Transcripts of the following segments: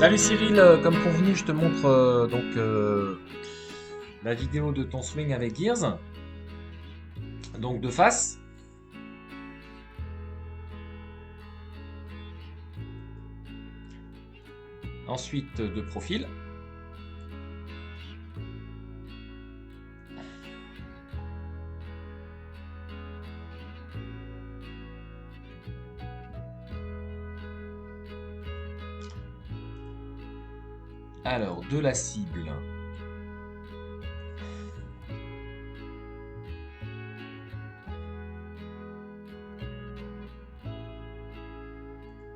Salut Cyril, comme convenu, je te montre la vidéo de ton swing avec Gears, donc de face, ensuite de profil, alors de la cible,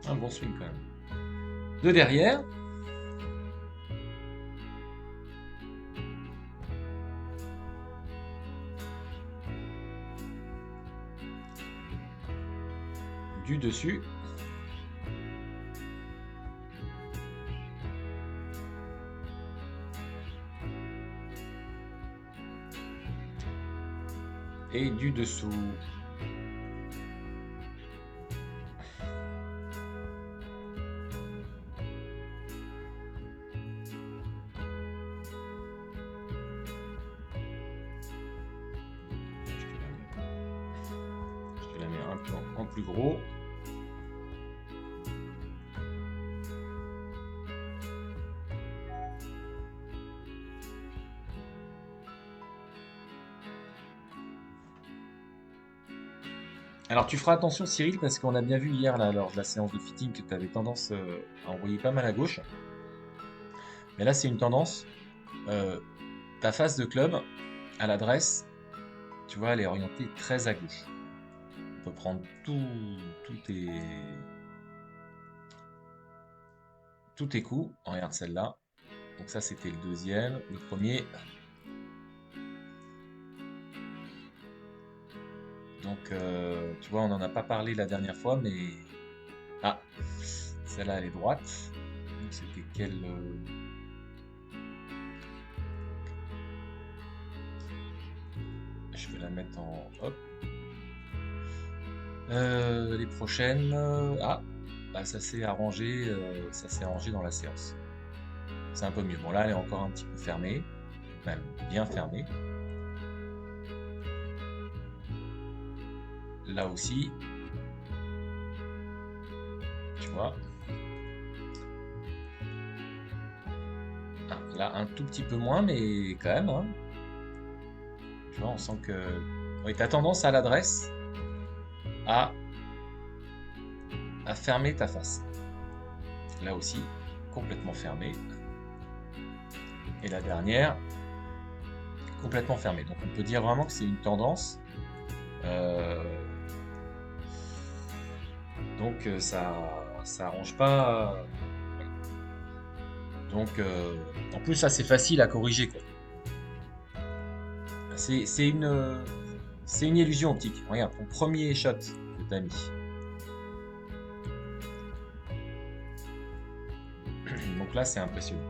un bon swing quand même, de derrière, du dessus, et du dessous. Je te la mets un peu en plus gros. Alors tu feras attention Cyril parce qu'on a bien vu hier là, lors de la séance de fitting que tu avais tendance à envoyer pas mal à gauche. Mais là c'est une tendance. euh, Ta face de club à l'adresse, tu vois, elle est orientée très à gauche. On peut prendre tous tes coups. Regarde celle-là. Donc ça c'était le deuxième. Le premier. Donc tu vois, on n'en a pas parlé la dernière fois, mais... Ah, celle-là elle est droite. Donc c'était quelle... Je vais la mettre en... Hop. Les prochaines... Ah, bah, ça s'est arrangé dans la séance. C'est un peu mieux. Bon là elle est encore un petit peu fermée. Même bien fermée. Là aussi. Tu vois. Ah, là un tout petit peu moins, mais quand même, hein. Tu vois, on sent que... Oui, tu as tendance à l'adresse à, à fermer ta face. Là aussi, complètement fermée. Et la dernière, complètement fermée. Donc on peut dire vraiment que c'est une tendance. Euh, donc ça arrange pas. Donc en plus ça c'est facile à corriger quoi. C'est une illusion optique. Regarde, ton premier shot que tu as mis. Donc là c'est impressionnant.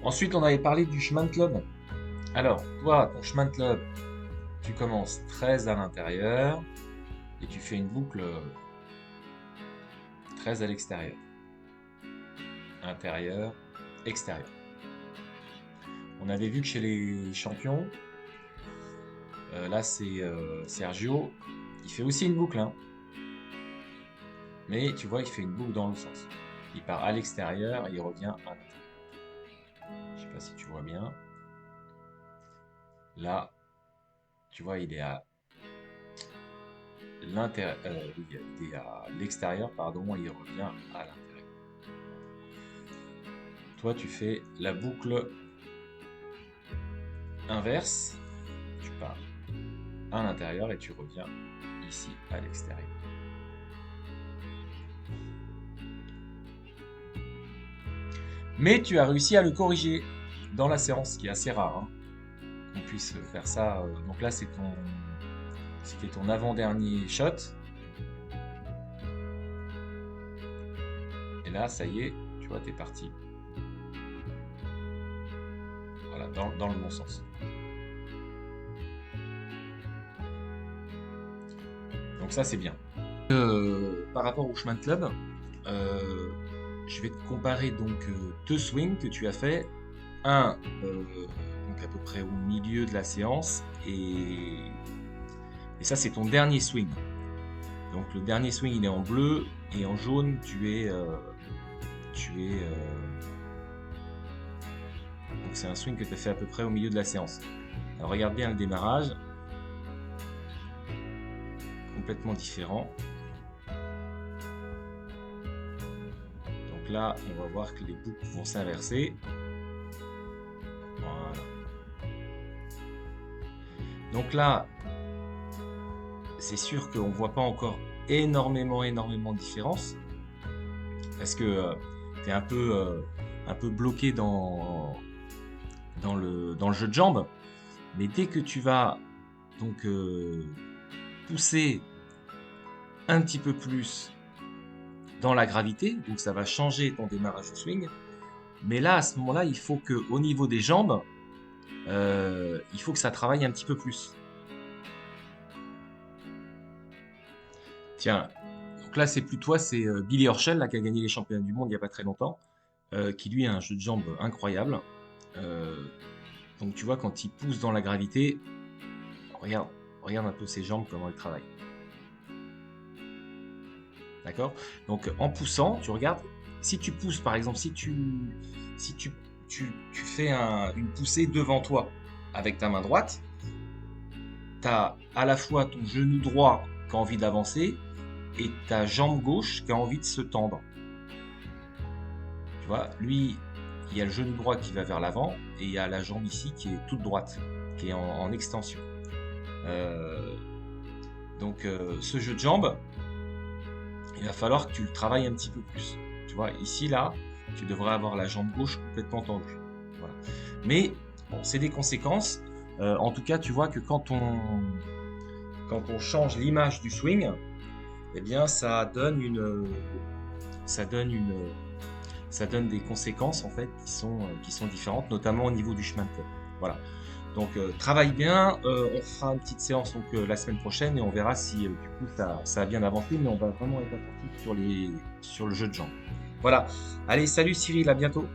Ensuite on avait parlé du chemin de club. Alors, toi, ton chemin de club, tu commences très à l'intérieur et tu fais une boucle très à l'extérieur. Intérieur, extérieur. On avait vu que chez les champions, là c'est Sergio, il fait aussi une boucle, hein. Mais tu vois, il fait une boucle dans l'autre sens. Il part à l'extérieur et il revient à l'intérieur. Je sais pas si tu vois bien. Là, tu vois, il est à il est à l'extérieur, pardon, et il revient à l'intérieur. Toi, tu fais la boucle inverse. Tu pars à l'intérieur et tu reviens ici à l'extérieur. Mais tu as réussi à le corriger dans la séance, ce qui est assez rare, hein, qu'on puisse faire ça. Donc là, c'était ton avant-dernier shot. Et là, ça y est, tu vois, t'es parti. Voilà, dans le bon sens. Donc ça, c'est bien. Par rapport au chemin de club, je vais te comparer donc deux swings que tu as fait. Un, donc à peu près au milieu de la séance, et ça c'est ton dernier swing. Donc le dernier swing il est en bleu, et en jaune donc c'est un swing que tu as fait à peu près au milieu de la séance. Alors regarde bien le démarrage, complètement différent. Donc là on va voir que les boucles vont s'inverser. Voilà. Donc là, c'est sûr qu'on ne voit pas encore énormément de différence, parce que tu es un peu bloqué dans le jeu de jambes. Mais dès que tu vas donc pousser un petit peu plus dans la gravité, donc ça va changer ton démarrage de swing. Mais là, à ce moment-là, il faut qu'au niveau des jambes, il faut que ça travaille un petit peu plus. Tiens, donc là, c'est plus toi, c'est Billy Horschel là, qui a gagné les championnats du monde il n'y a pas très longtemps, qui lui a un jeu de jambes incroyable. Donc tu vois, quand il pousse dans la gravité, regarde un peu ses jambes, comment elles travaillent. D'accord? Donc en poussant, tu regardes, si tu pousses par exemple, si tu fais une poussée devant toi avec ta main droite, tu as à la fois ton genou droit qui a envie d'avancer et ta jambe gauche qui a envie de se tendre. Tu vois, lui, il y a le genou droit qui va vers l'avant et il y a la jambe ici qui est toute droite, qui est en extension. Donc ce jeu de jambes, il va falloir que tu le travailles un petit peu plus. Tu vois, ici, là, tu devrais avoir la jambe gauche complètement tendue. Voilà. Mais bon, c'est des conséquences. En tout cas, tu vois que quand on change l'image du swing, eh bien, ça donne des conséquences en fait qui sont différentes, notamment au niveau du chemin de tête. Voilà. Donc travaille bien, on fera une petite séance donc, la semaine prochaine et on verra si du coup ça a bien avancé, mais on va vraiment être attentif sur le jeu de jambes. Voilà. Allez, salut Cyril, à bientôt.